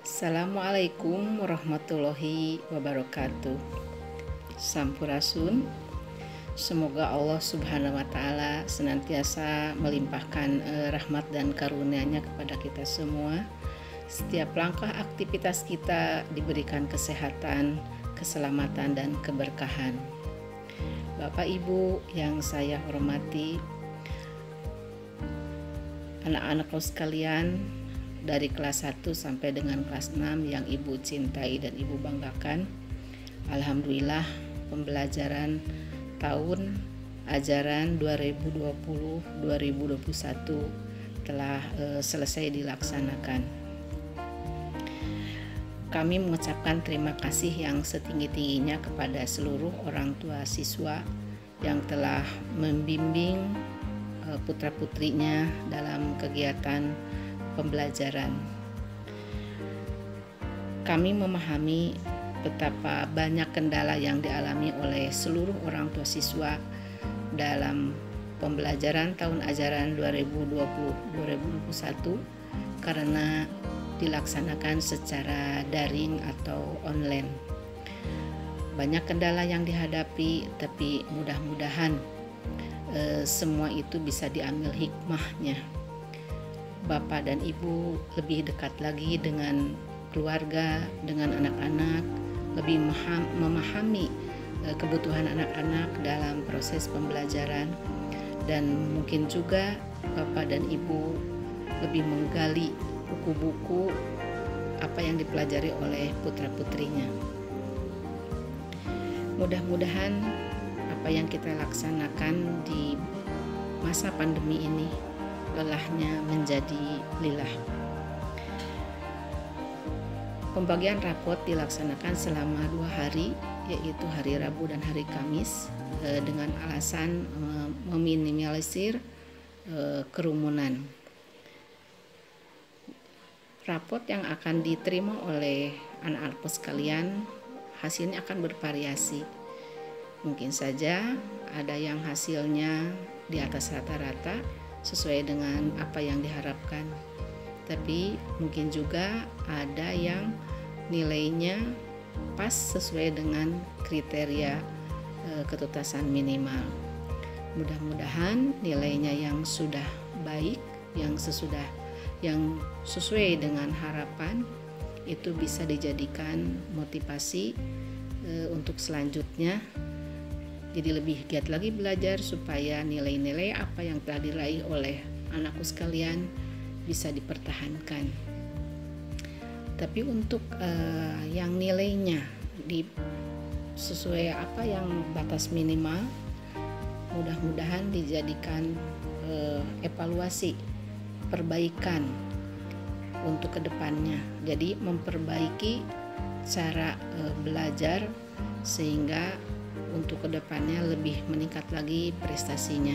Assalamualaikum warahmatullahi wabarakatuh. Sampurasun. Semoga Allah Subhanahu wa Ta'ala senantiasa melimpahkan rahmat dan karunia-Nya kepada kita semua. Setiap langkah aktivitas kita diberikan kesehatan, keselamatan, dan keberkahan. Bapak Ibu yang saya hormati, anak-anakku sekalian, dari kelas 1 sampai dengan kelas 6 yang Ibu cintai dan Ibu banggakan, alhamdulillah pembelajaran tahun ajaran 2020-2021 telah selesai dilaksanakan. Kami mengucapkan terima kasih yang setinggi-tingginya kepada seluruh orang tua siswa yang telah membimbing putra-putrinya dalam kegiatan pembelajaran. Kami memahami betapa banyak kendala yang dialami oleh seluruh orang tua siswa dalam pembelajaran tahun ajaran 2020-2021 karena dilaksanakan secara daring atau online. Banyak kendala yang dihadapi, tapi mudah-mudahan semua itu bisa diambil hikmahnya. Bapak dan Ibu lebih dekat lagi dengan keluarga, dengan anak-anak, lebih memahami kebutuhan anak-anak dalam proses pembelajaran, dan mungkin juga Bapak dan Ibu lebih menggali buku-buku apa yang dipelajari oleh putra-putrinya. Mudah-mudahan apa yang kita laksanakan di masa pandemi ini lelahnya menjadi lilah. Pembagian rapot dilaksanakan selama 2 hari, yaitu hari Rabu dan hari Kamis, dengan alasan meminimalisir kerumunan. Rapot yang akan diterima oleh anak-anak sekalian hasilnya akan bervariasi. Mungkin saja ada yang hasilnya di atas rata-rata sesuai dengan apa yang diharapkan, tapi mungkin juga ada yang nilainya pas sesuai dengan kriteria ketuntasan minimal. Mudah-mudahan nilainya yang sudah baik, yang sesuai dengan harapan itu bisa dijadikan motivasi untuk selanjutnya. Jadi lebih giat lagi belajar supaya nilai-nilai apa yang telah diraih oleh anakku sekalian bisa dipertahankan. Tapi untuk yang nilainya sesuai apa yang batas minimal, mudah-mudahan dijadikan evaluasi, perbaikan untuk kedepannya. Jadi memperbaiki cara belajar sehingga untuk kedepannya lebih meningkat lagi prestasinya.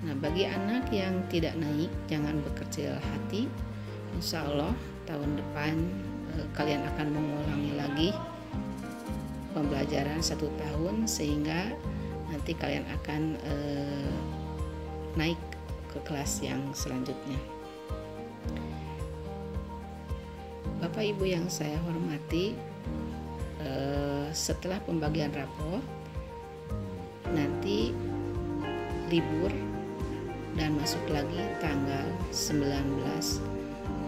Nah, bagi anak yang tidak naik, jangan berkecil hati. Insya Allah tahun depan kalian akan mengulangi lagi pembelajaran 1 tahun sehingga nanti kalian akan naik ke kelas yang selanjutnya. Bapak Ibu yang saya hormati, setelah pembagian rapor nanti libur dan masuk lagi tanggal 19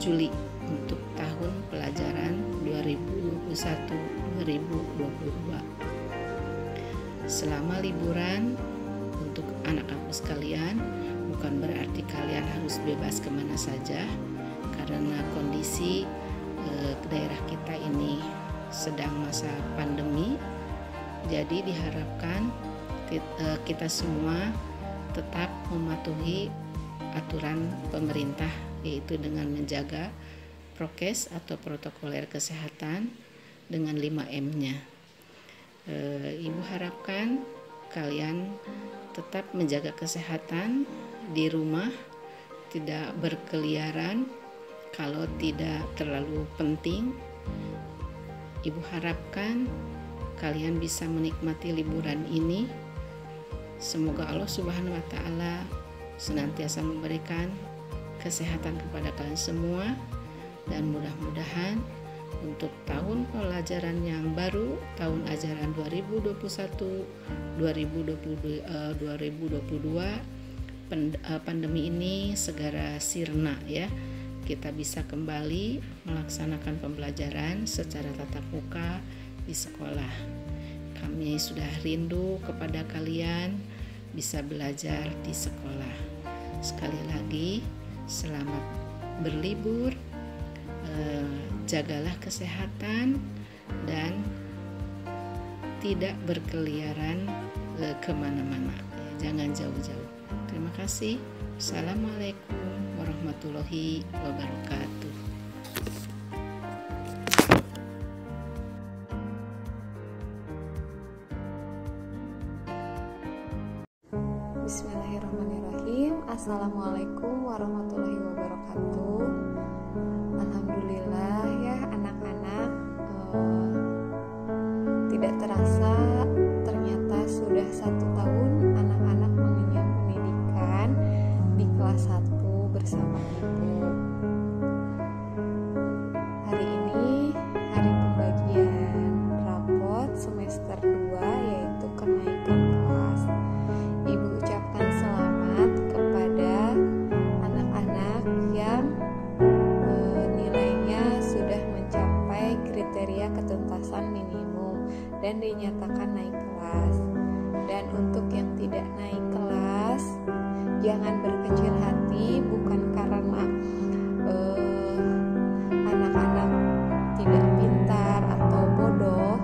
Juli untuk tahun pelajaran 2021-2022. Selama liburan untuk anak-anak sekalian bukan berarti kalian harus bebas kemana saja, karena kondisi daerah kita ini sedang masa pandemi. Jadi diharapkan kita semua tetap mematuhi aturan pemerintah, yaitu dengan menjaga prokes atau protokoler kesehatan dengan 5M-nya. Ibu harapkan kalian tetap menjaga kesehatan di rumah, tidak berkeliaran kalau tidak terlalu penting. Ibu harapkan kalian bisa menikmati liburan ini. Semoga Allah Subhanahu wa Ta'ala senantiasa memberikan kesehatan kepada kalian semua, Dan mudah-mudahan untuk tahun pelajaran yang baru, tahun ajaran 2021-2022, pandemi ini segera sirna ya. Kita bisa kembali melaksanakan pembelajaran secara tatap muka di sekolah. Kami sudah rindu kepada kalian bisa belajar di sekolah. Sekali lagi, selamat berlibur, jagalah kesehatan dan tidak berkeliaran kemana-mana. Jangan jauh-jauh. Terima kasih. Assalamualaikum warahmatullahi wabarakatuh. Bismillahirrahmanirrahim. Assalamualaikum warahmatullahi wabarakatuh. Alhamdulillah ya anak-anak, tidak terasa ternyata sudah 1 tahun anak-anak mengenyam pendidikan di kelas 1 bersama ibu. Hari ini hari pembagian rapot semester 2, yaitu kenaikan kelas. Ibu ucapkan selamat kepada anak-anak yang nilainya sudah mencapai kriteria ketuntasan minimum dan dinyatakan naik kelas. Dan untuk yang tidak naik kelas, jangan berkecil hati, bukan karena anak-anak tidak pintar atau bodoh,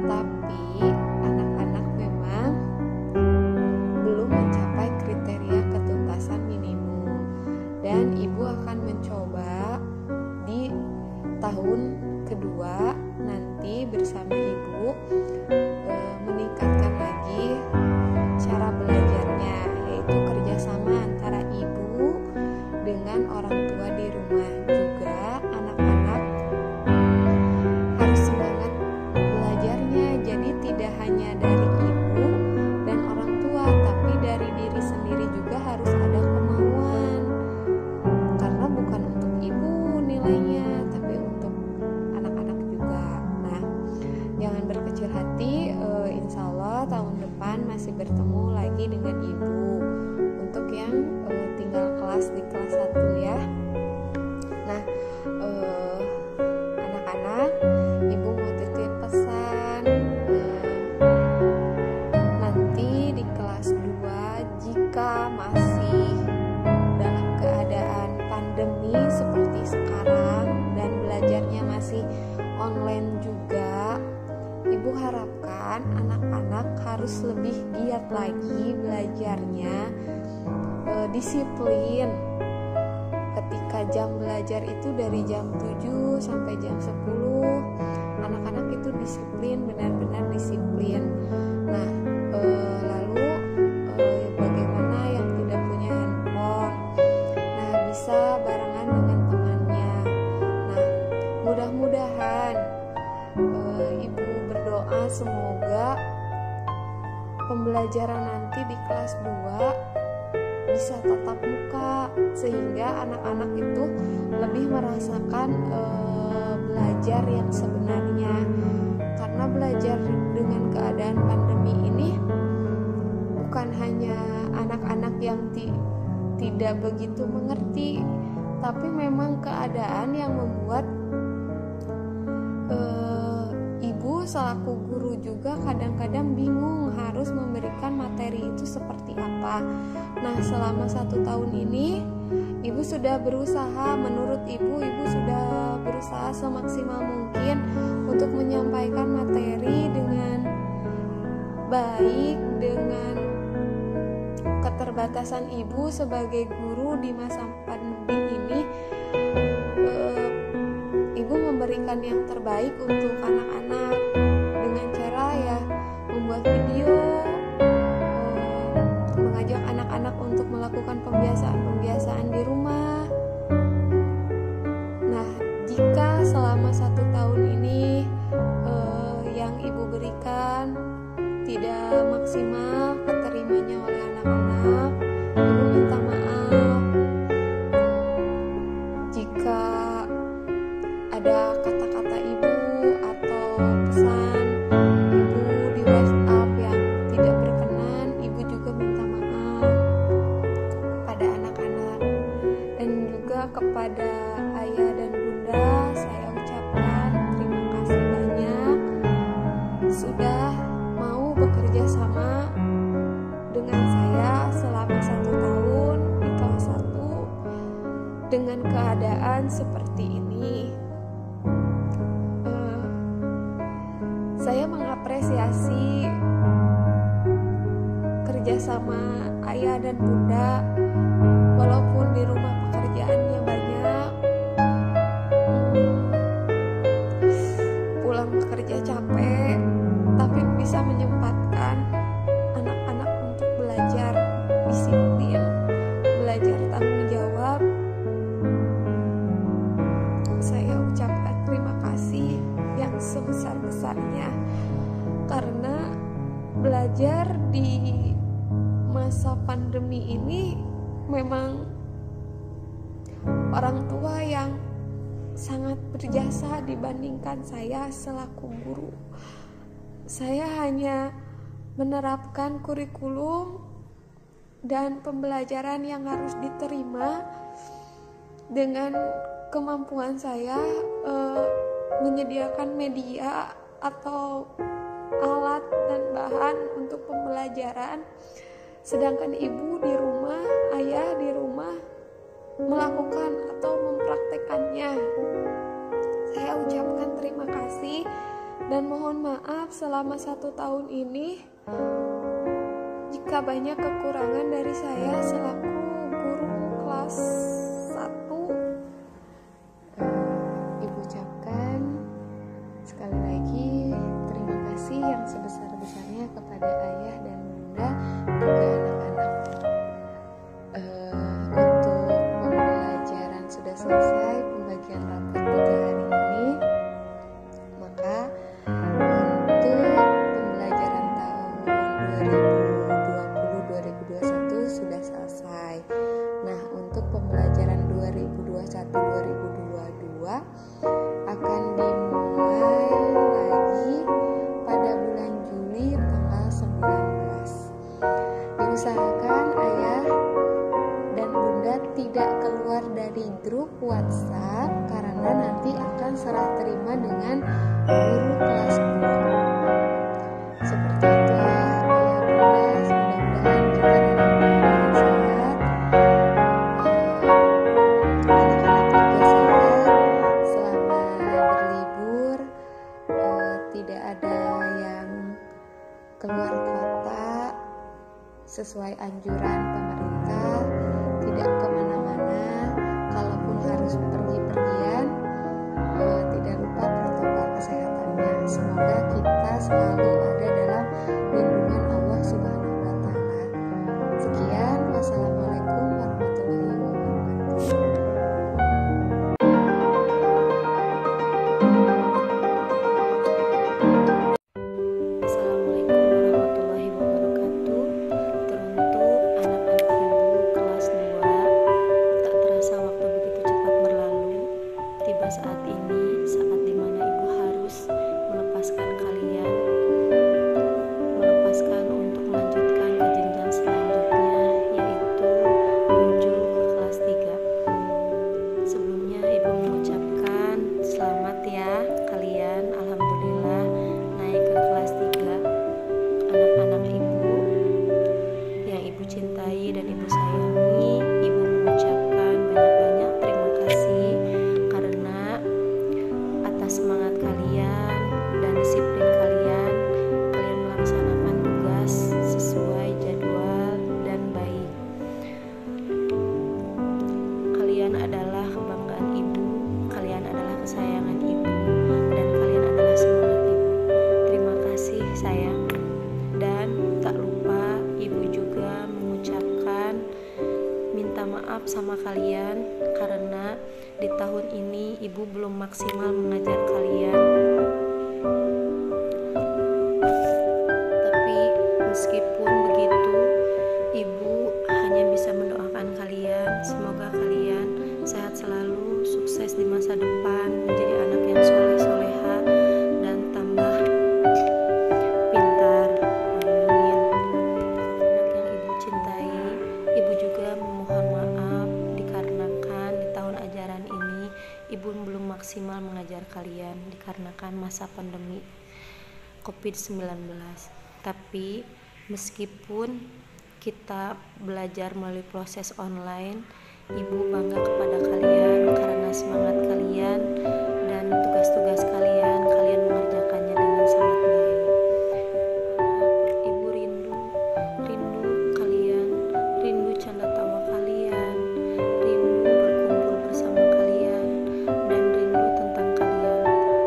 tapi anak-anak memang belum mencapai kriteria ketuntasan minimum. Dan ibu akan mencoba di tahun kedua nanti bersama ibu meningkatkan lagi cara belajarnya, yaitu kerjasama antara ibu dengan orang tua di rumah. Juga anak-anak harus semangat belajarnya, jadi tidak hanya dari ibu dan orang tua, tapi dari diri sendiri juga harus ada kemauan, karena bukan untuk ibu nilainya, tapi untuk anak-anak juga. Nah, jangan berkecil hati, insya Allah tahun depan masih bertemu lagi dengan ibu untuk yang tinggal kelas di kelas 1 ya. Nah, anak-anak, ibu mau titip pesan, nanti di kelas 2 jika masih dalam keadaan pandemi seperti sekarang dan belajarnya masih online juga, ibu harapkan anak-anak harus lebih giat lagi belajarnya, disiplin. Ketika jam belajar itu dari jam 7 sampai jam 10, anak-anak itu disiplin, benar-benar disiplin. Nah, lalu bagaimana yang tidak punya handphone? Nah, bisa barengan dengan temannya. Nah, mudah-mudahan ibu berdoa semoga pembelajaran nanti di kelas 2 bisa tatap muka, sehingga anak-anak itu lebih merasakan belajar yang sebenarnya. Karena belajar dengan keadaan pandemi ini bukan hanya anak-anak yang tidak begitu mengerti, tapi memang keadaan yang membuat ibu selaku guru juga kadang-kadang bingung harus memberikan materi itu seperti apa. Nah, selama 1 tahun ini ibu sudah berusaha, menurut ibu sudah berusaha semaksimal mungkin untuk menyampaikan materi dengan baik, dengan keterbatasan ibu sebagai guru di masa pandemi ini. Ibu memberikan yang terbaik untuk anak-anak dengan cara ya membuat video, mengajak anak-anak untuk melakukan pembiasaan di rumah. Nah, jika selama 1 tahun ini yang ibu berikan tidak maksimal keterimanya oleh anak-anak, ibu minta maaf jika bekerja sama dengan saya selama 1 tahun di kelas 1 dengan keadaan seperti ini. Saya mengapresiasi kerjasama ayah dan bunda, walaupun di rumah pekerjaannya banyak, pulang bekerja capek, tapi bisa menyempatkan anak-anak untuk belajar disiplin, belajar tanggung jawab. Saya ucapkan terima kasih yang sebesar-besarnya, karena belajar di masa pandemi ini memang orang tua yang sangat berjasa dibandingkan saya selaku guru. Saya hanya menerapkan kurikulum dan pembelajaran yang harus diterima dengan kemampuan saya, menyediakan media atau alat dan bahan untuk pembelajaran, sedangkan ibu di rumah, ayah di rumah melakukan atau mempraktekannya. Saya ucapkan terima kasih dan mohon maaf selama 1 tahun ini jika banyak kekurangan dari saya selaku guru kelas 1. Ibu ucapkan sekali lagi terima kasih yang sebesar-besarnya kepada ayah dan bunda juga anak-anak. Untuk pembelajaran sudah selesai, pembagian rapot 3 hari ini, maka untuk pembelajaran tahun 2020-2021 sudah selesai. Nah, untuk pembelajaran 2021-2022 akan dimulai lagi pada bulan Juli tanggal 19. Diusahakan ayah dan bunda tidak keluar dari grup WhatsApp karena nanti akan serah terima dengan guru kelas 2. Seperti itu ya ayah bunda, mudah-mudahan kita dalam keadaan sehat, anak-anak juga sehat selama berlibur, tidak ada yang keluar kota sesuai anjuran pemerintah, tidak kemana-mana. Kalaupun harus pergi-pergian, tidak lupa protokol kesehatannya. Semoga kita selalu ada dalam lindungan Allah Subhanahu wa Ta'ala. Sekian, wassalamualaikum warahmatullahi wabarakatuh. Sama kalian karena di tahun ini ibu belum maksimal mengajar kalian, tapi meskipun begitu ibu hanya bisa mendoakan kalian, semoga kalian sehat selalu, sukses di masa depan, menjadi anak yang soleh-soleha dan tambah pintar, amin. Anak yang ibu cintai, ibu juga memohon maaf dikarenakan di tahun ajaran ini ibu belum maksimal mengajar kalian dikarenakan masa pandemi COVID-19. Tapi meskipun kita belajar melalui proses online, Ibu bangga kepada kalian karena semangat kalian dan tugas-tugas kalian mengerjakannya dengan sangat baik. Ibu rindu kalian, rindu canda tawa kalian, rindu berkumpul bersama kalian, dan rindu tentang kalian.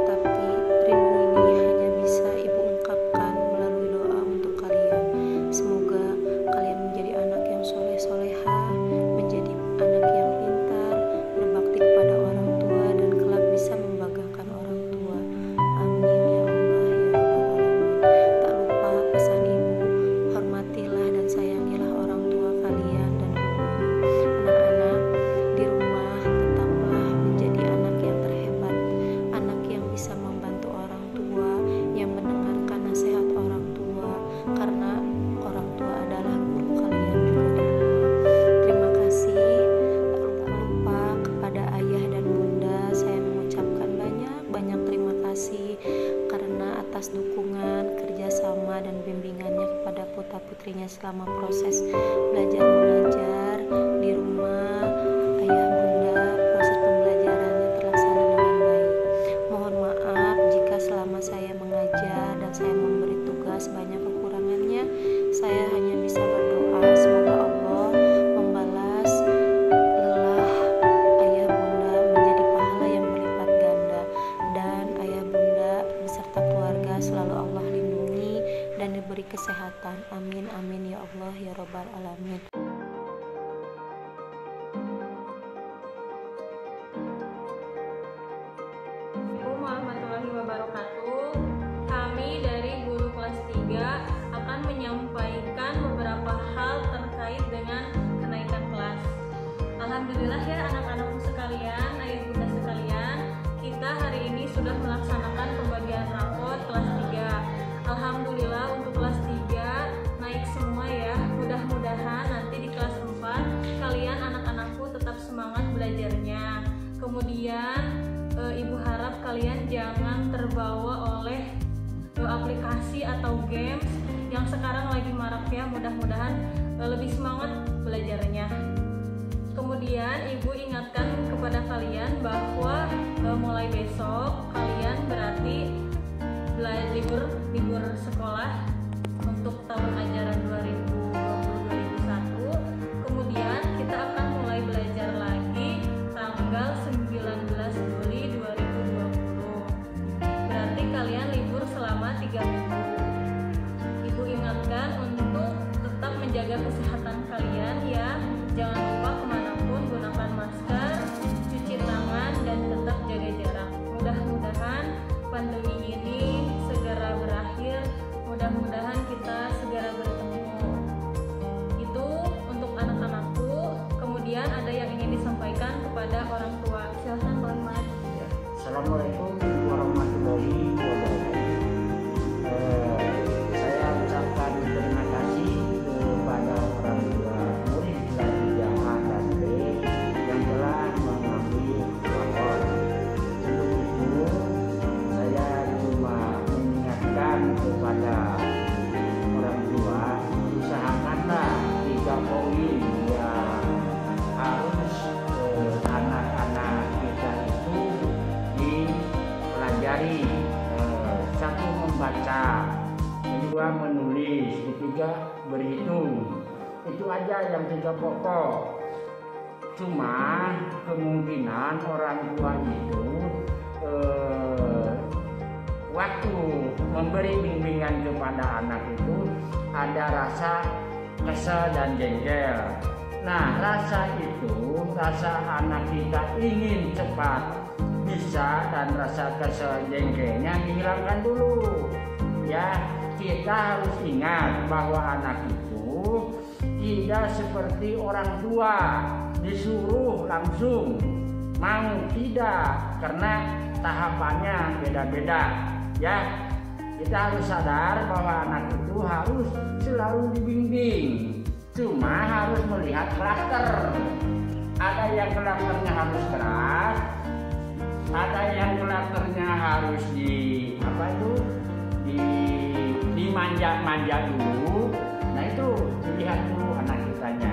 Tapi rindu ini hanya bisa Ibu ungkapkan melalui doa untuk kalian. Semoga kalian menjadi anak yang soleh-soleha, menjadi anak yang pintar, berbakti kepada orang tua, dan kelak bisa membanggakan orang tua. Amin ya Allah ya Rabbal Alamin. Tak lupa pesan Ibu, hormatilah dan sayangilah orang tua kalian dan guru. Anak-anak di rumah tetaplah menjadi anak yang terhebat, anak yang bisa membantu orang tua, yang mendengarkan nasihat orang tua, karena orang tua adalah guru kalian juga di rumah. Terima kasih. Tak lupa kepada ayah dan bunda, saya mengucapkan banyak terima kasih karena atas dukungan, kerjasama, dan bimbingannya kepada putra-putrinya selama proses belajar mengajar di rumah. Ayah bunda, proses pembelajarannya terlaksana dengan baik. Mohon maaf jika selama saya mengajar dan saya memberi tugas banyak kekurangannya. Saya hanya bisa berdoa semoga Allah membalas lelah ayah bunda menjadi pahala yang berlipat ganda, dan ayah bunda beserta keluarga selalu Allah lindungi dan diberi kesehatan. Amin amin ya Allah ya Rabbal Alamin. Assalamualaikum warahmatullahi wabarakatuh. Kami dari guru kelas 3 akan menyampaikan beberapa hal terkait dengan kenaikan kelas. Alhamdulillah ya anak-anakku sekalian, ayah bunda sekalian, kita hari ini sudah melaksanakan pembagian rapot kelas 3. Alhamdulillah untuk kelas 3 naik semua ya. Mudah-mudahan nanti di kelas 4 kalian anak-anakku tetap semangat belajarnya. Kemudian Ibu harap kalian jangan terbawa oleh aplikasi atau games yang sekarang lagi marak ya. Mudah-mudahan lebih semangat belajarnya. Kemudian Ibu ingatkan kepada kalian bahwa mulai besok kalian berarti libur sekolah untuk tahun ajaran 2020-2021. Kemudian kita akan mulai belajar lagi tanggal 19 Juli 2020. Berarti kalian libur selama 3 minggu. Ibu ingatkan untuk tetap menjaga kesehatan kalian ya. Jangan lupa kemanapun gunakan masker, cuci tangan, dan tetap jaga jarak. Mudah-mudahan pandemi ini segera berakhir. Mudah-mudahan kita segera bertemu. Itu untuk anak-anakku. Kemudian ada yang ingin disampaikan kepada orang tua. Silahkan Pak Ahmad. Assalamualaikum warahmatullahi wabarakatuh. Saya ucapkan terima kasih kepada orang tua murid kelas 3A dan B yang telah mengambil rapor. Untuk itu, saya cuma mengingatkan kepada orang tua, usahakanlah 3 poin yang harus anak-anak kita itu dipelajari. 1 membaca, 2 menulis, 3 berhitung. Itu aja yang 3 pokok. Cuma kemungkinan orang tua itu waktu memberi bimbingan kepada anak itu ada rasa kesal dan jengkel. Nah, rasa itu, rasa anak kita ingin cepat bisa, dan rasa kesal jengkelnya dihilangkan dulu. Ya, kita harus ingat bahwa anak itu tidak seperti orang tua disuruh langsung mau, tidak, karena tahapannya beda-beda. Ya, kita harus sadar bahwa anak itu harus selalu dibimbing. Cuma harus melihat karakter. Ada yang karakternya harus keras, ada yang karakternya harus dibimbing dimanja-manja dulu. Nah itu dilihat dulu anak kitanya.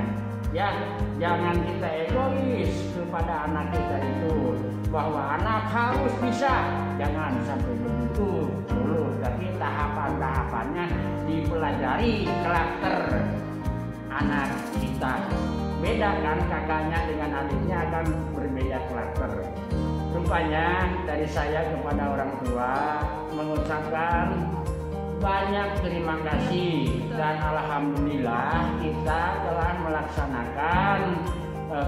Ya, jangan kita egois kepada anak kita itu bahwa anak harus bisa. Jangan sampai begitu dulu, tapi tahapan-tahapannya dipelajari karakter anak kita. Beda kan kakaknya dengan adiknya akan berbeda karakter. Rupanya dari saya kepada orang tua mengucapkan banyak terima kasih dan alhamdulillah kita telah melaksanakan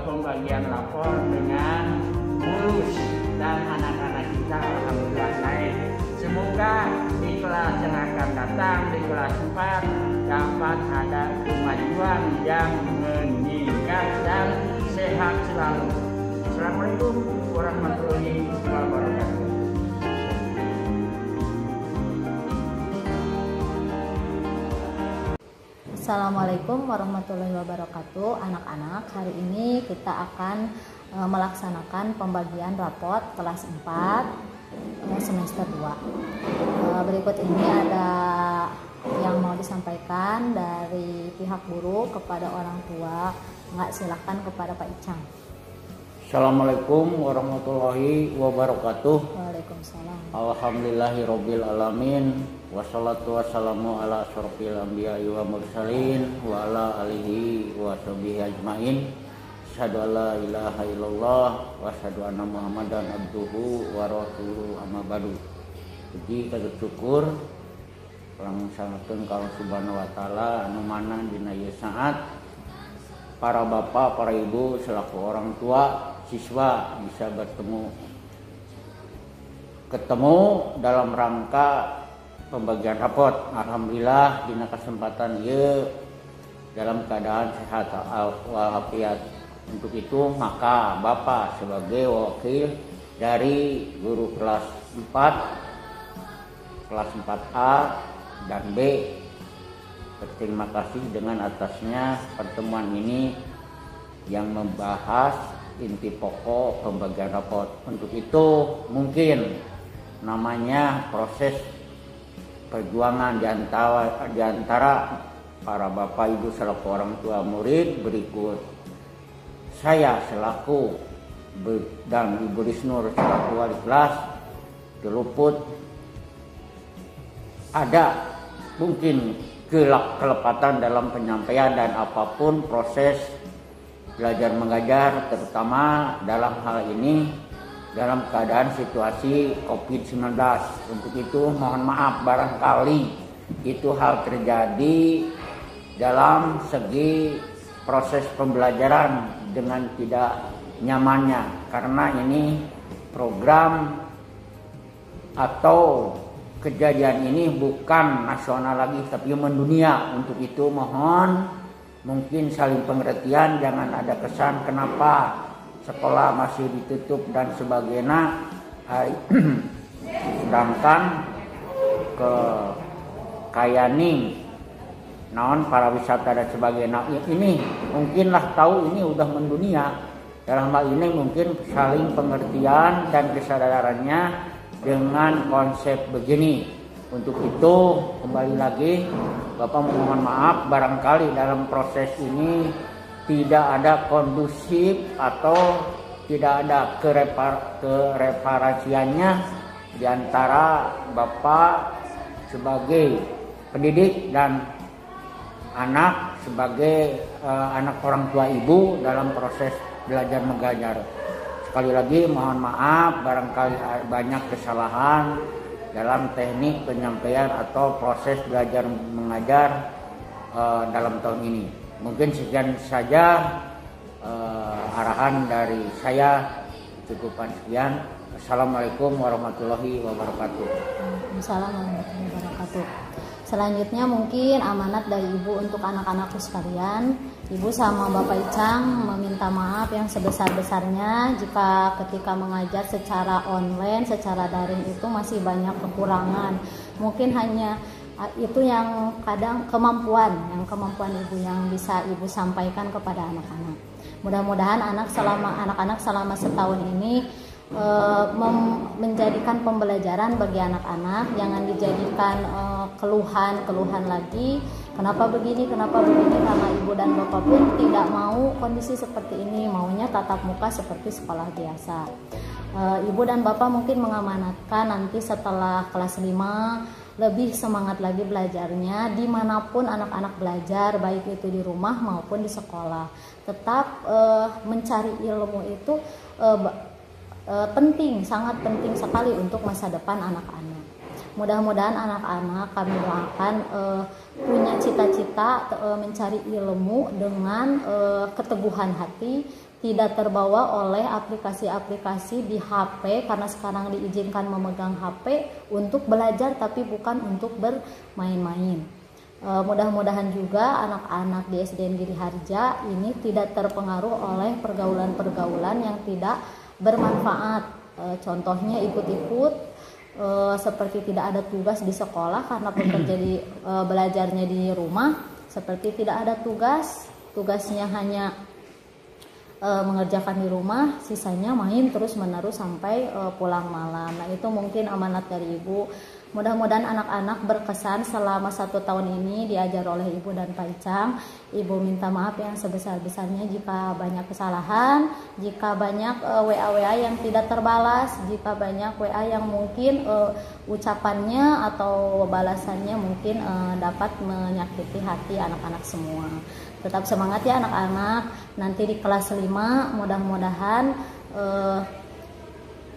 pembagian rapor dengan mulus dan anak-anak kita alhamdulillah naik. Semoga di kelas yang akan datang di kelas 4 dapat ada kemajuan yang meningkat dan sehat selalu. Assalamualaikum warahmatullahi wabarakatuh. Assalamualaikum warahmatullahi wabarakatuh. Anak-anak, hari ini kita akan melaksanakan pembagian raport kelas 4 semester 2. Berikut ini ada yang mau disampaikan dari pihak guru kepada orang tua. Silakan kepada Pak Icang. Assalamualaikum warahmatullahi wabarakatuh. Waalaikumsalam. Alhamdulillahirabbil alamin. Wassalatu wassalamu ala asyrofil anbiya'i wa mursalin wa ala alihi wa sahbihi ajmain. Asyhadu an la ilaha illallah wa asyhadu anna Muhammadan abduhu wa rasuluhu amma ba'du. Puji kadut syukur urang sangakeun ka Allah Subhanahu wa taala anu mana dina ieu saat para bapak, para ibu selaku orang tua siswa bisa ketemu dalam rangka pembagian raport. Alhamdulillah dina kesempatan ieu dalam keadaan sehat walafiat. Untuk itu maka Bapak sebagai wakil dari guru kelas 4 kelas 4A dan B berterima kasih dengan atasnya pertemuan ini yang membahas inti pokok pembagian raport. Untuk itu mungkin namanya proses perjuangan di antara para bapak ibu selaku orang tua murid. Berikut saya selaku dan Ibu Risnur selaku wali kelas diluput ada mungkin kelepatan dalam penyampaian dan apapun proses belajar mengajar, terutama dalam hal ini dalam keadaan situasi COVID-19. Untuk itu mohon maaf barangkali itu hal terjadi dalam segi proses pembelajaran dengan tidak nyamannya, karena ini program atau kejadian ini bukan nasional lagi tapi mendunia. Untuk itu mohon mungkin saling pengertian, jangan ada kesan kenapa sekolah masih ditutup dan sebagainya, sedangkan ke Kayaning naon para wisata dan sebagainya ini mungkinlah tahu ini udah mendunia. Dalam hal ini mungkin saling pengertian dan kesadarannya dengan konsep begini. Untuk itu kembali lagi Bapak mohon maaf barangkali dalam proses ini tidak ada kondusif atau tidak ada kereparasiannya di antara Bapak sebagai pendidik dan anak sebagai anak orang tua ibu dalam proses belajar mengajar. Sekali lagi mohon maaf barangkali banyak kesalahan dalam teknik penyampaian atau proses belajar mengajar dalam tahun ini. Mungkin sekian saja arahan dari saya, cukupan sekian. Assalamualaikum warahmatullahi wabarakatuh. Waalaikumsalam warahmatullahi wabarakatuh. Selanjutnya mungkin amanat dari Ibu untuk anak-anakku sekalian. Ibu sama Bapak Icang meminta maaf yang sebesar-besarnya jika ketika mengajar secara online, secara daring itu masih banyak kekurangan. Mungkin hanya itu yang kadang kemampuan Ibu yang bisa Ibu sampaikan kepada anak-anak. Mudah-mudahan anak-anak selama setahun ini menjadikan pembelajaran bagi anak-anak, jangan dijadikan keluhan lagi. Kenapa begini, karena ibu dan bapak pun tidak mau kondisi seperti ini, maunya tatap muka seperti sekolah biasa. Ibu dan bapak mungkin mengamanatkan nanti setelah kelas 5 lebih semangat lagi belajarnya, dimanapun anak-anak belajar, baik itu di rumah maupun di sekolah. Tetap mencari ilmu itu penting, sangat penting sekali untuk masa depan anak-anak. Mudah-mudahan anak-anak kami doakan punya cita-cita mencari ilmu dengan keteguhan hati, tidak terbawa oleh aplikasi-aplikasi di HP, karena sekarang diizinkan memegang HP untuk belajar tapi bukan untuk bermain-main. Mudah-mudahan juga anak-anak di SDN Giri Harja ini tidak terpengaruh oleh pergaulan-pergaulan yang tidak bermanfaat. Contohnya ikut-ikut seperti tidak ada tugas di sekolah karena bekerja belajarnya di rumah, seperti tidak ada tugasnya hanya mengerjakan di rumah, sisanya main terus-menerus sampai pulang malam. Nah, itu mungkin amanat dari ibu. Mudah-mudahan anak-anak berkesan selama 1 tahun ini diajar oleh ibu dan Pak Icang. Ibu minta maaf yang sebesar-besarnya jika banyak kesalahan, jika banyak WA-WA yang tidak terbalas, jika banyak WA yang mungkin ucapannya atau balasannya mungkin dapat menyakiti hati anak-anak semua. Tetap semangat ya anak-anak. Nanti di kelas 5 mudah-mudahan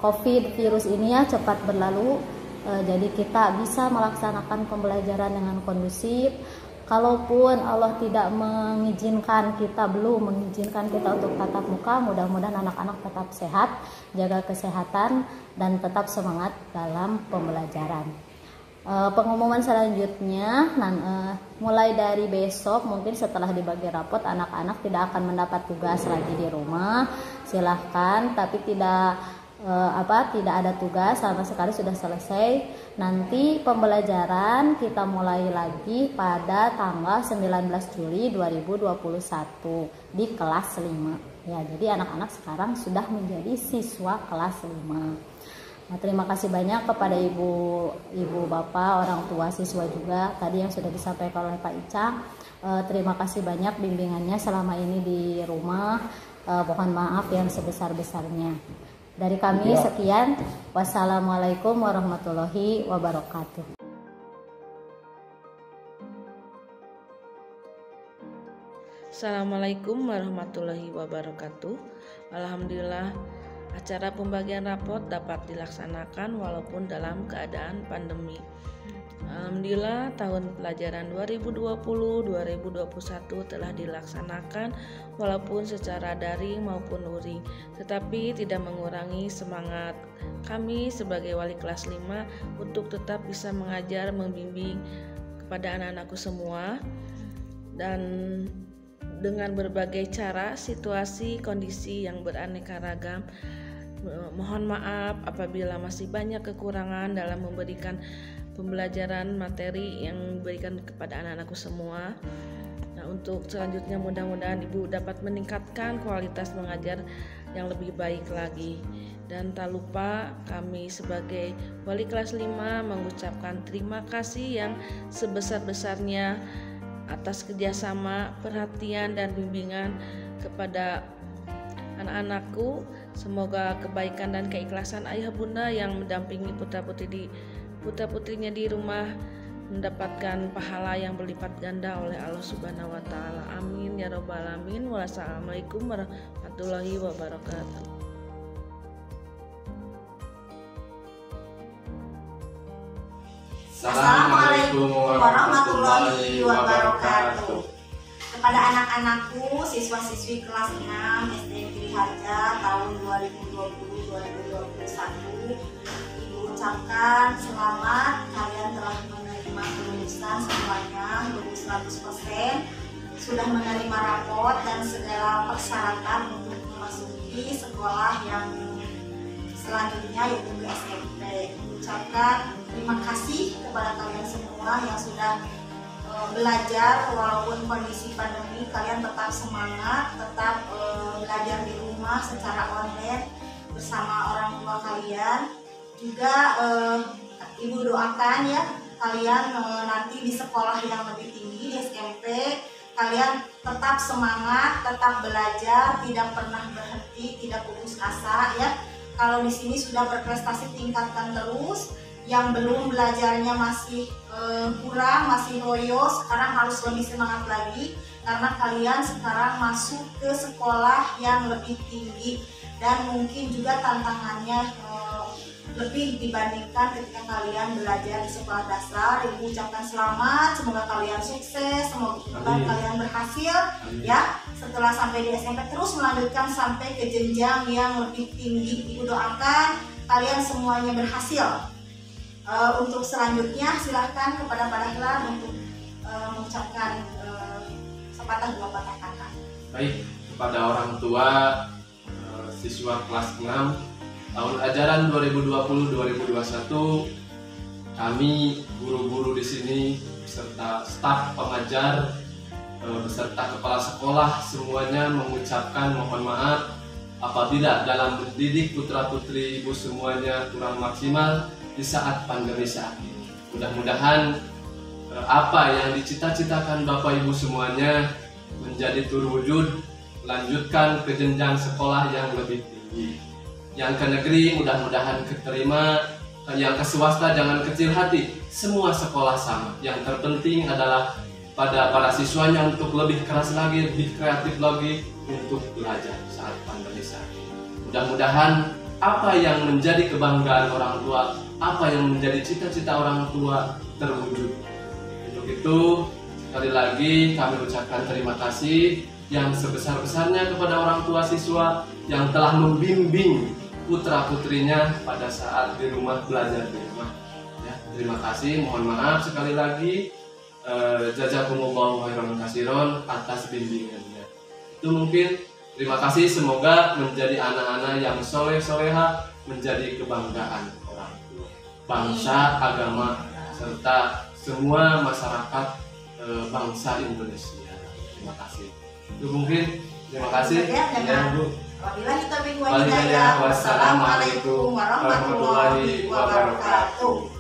COVID virus ini ya cepat berlalu. Jadi kita bisa melaksanakan pembelajaran dengan kondusif. Kalaupun Allah tidak belum mengizinkan kita untuk tatap muka, mudah-mudahan anak-anak tetap sehat, jaga kesehatan, dan tetap semangat dalam pembelajaran. Pengumuman selanjutnya, mulai dari besok mungkin setelah dibagi rapot, anak-anak tidak akan mendapat tugas lagi di rumah. Silahkan, tapi tidak ada tugas sama sekali, sudah selesai. Nanti pembelajaran kita mulai lagi pada tanggal 19 Juli 2021 di kelas 5 ya. Jadi anak-anak sekarang sudah menjadi siswa kelas 5. Nah, terima kasih banyak kepada ibu bapak, orang tua siswa juga tadi yang sudah disampaikan oleh Pak Icang. Terima kasih banyak bimbingannya selama ini di rumah. Mohon maaf yang sebesar-besarnya. Dari kami sekian. Wassalamualaikum warahmatullahi wabarakatuh. Assalamualaikum warahmatullahi wabarakatuh. Alhamdulillah, acara pembagian rapot dapat dilaksanakan walaupun dalam keadaan pandemi. Alhamdulillah, tahun pelajaran 2020-2021 telah dilaksanakan walaupun secara daring maupun luring, tetapi tidak mengurangi semangat kami sebagai wali kelas 5 untuk tetap bisa mengajar, membimbing kepada anak-anakku semua, dan dengan berbagai cara, situasi, kondisi yang beraneka ragam. Mohon maaf apabila masih banyak kekurangan dalam memberikan pembelajaran materi yang diberikan kepada anak-anakku semua. Nah, untuk selanjutnya mudah-mudahan Ibu dapat meningkatkan kualitas mengajar yang lebih baik lagi. Dan tak lupa kami sebagai wali kelas 5 mengucapkan terima kasih yang sebesar-besarnya atas kerjasama, perhatian, dan bimbingan kepada anak-anakku. Semoga kebaikan dan keikhlasan ayah bunda yang mendampingi putra-putrinya di rumah mendapatkan pahala yang berlipat ganda oleh Allah Subhanahu wa taala. Amin ya rabbal alamin. Wassalamualaikum warahmatullahi wabarakatuh. Assalamualaikum warahmatullahi wabarakatuh. Kepada anak-anakku siswa-siswi kelas 6 SDN Giri Harja tahun 2020-2021, Ibu ucapkan selamat, kalian telah menerima kelulusan semuanya, lulus 100%, sudah menerima rapot dan segala persyaratan untuk memasuki sekolah yang selanjutnya yaitu ke SMP. Ucapkan terima kasih kepada kalian semua yang sudah belajar walaupun kondisi pandemi, kalian tetap semangat, tetap belajar di rumah secara online. bersama orang tua kalian. Juga Ibu doakan ya kalian nanti di sekolah yang lebih tinggi, di SMP, kalian tetap semangat, tetap belajar, tidak pernah berhenti, tidak putus asa ya. Kalau di sini sudah berprestasi, tingkatkan terus. Yang belum belajarnya masih kurang, masih loyo, sekarang harus lebih semangat lagi karena kalian sekarang masuk ke sekolah yang lebih tinggi dan mungkin juga tantangannya lebih dibandingkan ketika kalian belajar di sekolah dasar. Ibu ucapkan selamat, semoga kalian sukses, semoga kalian berhasil ya. Setelah sampai di SMP terus melanjutkan sampai ke jenjang yang lebih tinggi. Ibu doakan kalian semuanya berhasil. Untuk selanjutnya silahkan kepada Pak Dahlan untuk mengucapkan sepatah dua patah kata. Baik, kepada orang tua siswa kelas 6 tahun ajaran 2020-2021, kami guru-guru di sini beserta staf pengajar beserta kepala sekolah semuanya mengucapkan mohon maaf apabila dalam mendidik putra-putri ibu semuanya kurang maksimal di saat pandemi saat ini. Mudah-mudahan apa yang dicita-citakan Bapak Ibu semuanya menjadi terwujud, lanjutkan ke jenjang sekolah yang lebih tinggi. Yang ke negeri mudah-mudahan keterima, yang ke swasta jangan kecil hati, semua sekolah sama. Yang terpenting adalah pada para siswanya untuk lebih keras lagi, lebih kreatif lagi untuk belajar saat pandemi saat ini. Mudah-mudahan apa yang menjadi kebanggaan orang tua, apa yang menjadi cita-cita orang tua terwujud. Untuk itu sekali lagi kami ucapkan terima kasih yang sebesar-besarnya kepada orang tua siswa yang telah membimbing putra-putrinya pada saat di rumah, belajar di rumah ya, terima kasih, mohon maaf sekali lagi, jazakumullahu khairan katsiran atas bimbingannya. Itu mungkin. Terima kasih, semoga menjadi anak-anak yang soleh-soleha, menjadi kebanggaan orang tua, bangsa, agama, serta semua masyarakat bangsa Indonesia. Terima kasih. Itu mungkin. Terima kasih. Wassalamualaikum warahmatullahi wabarakatuh.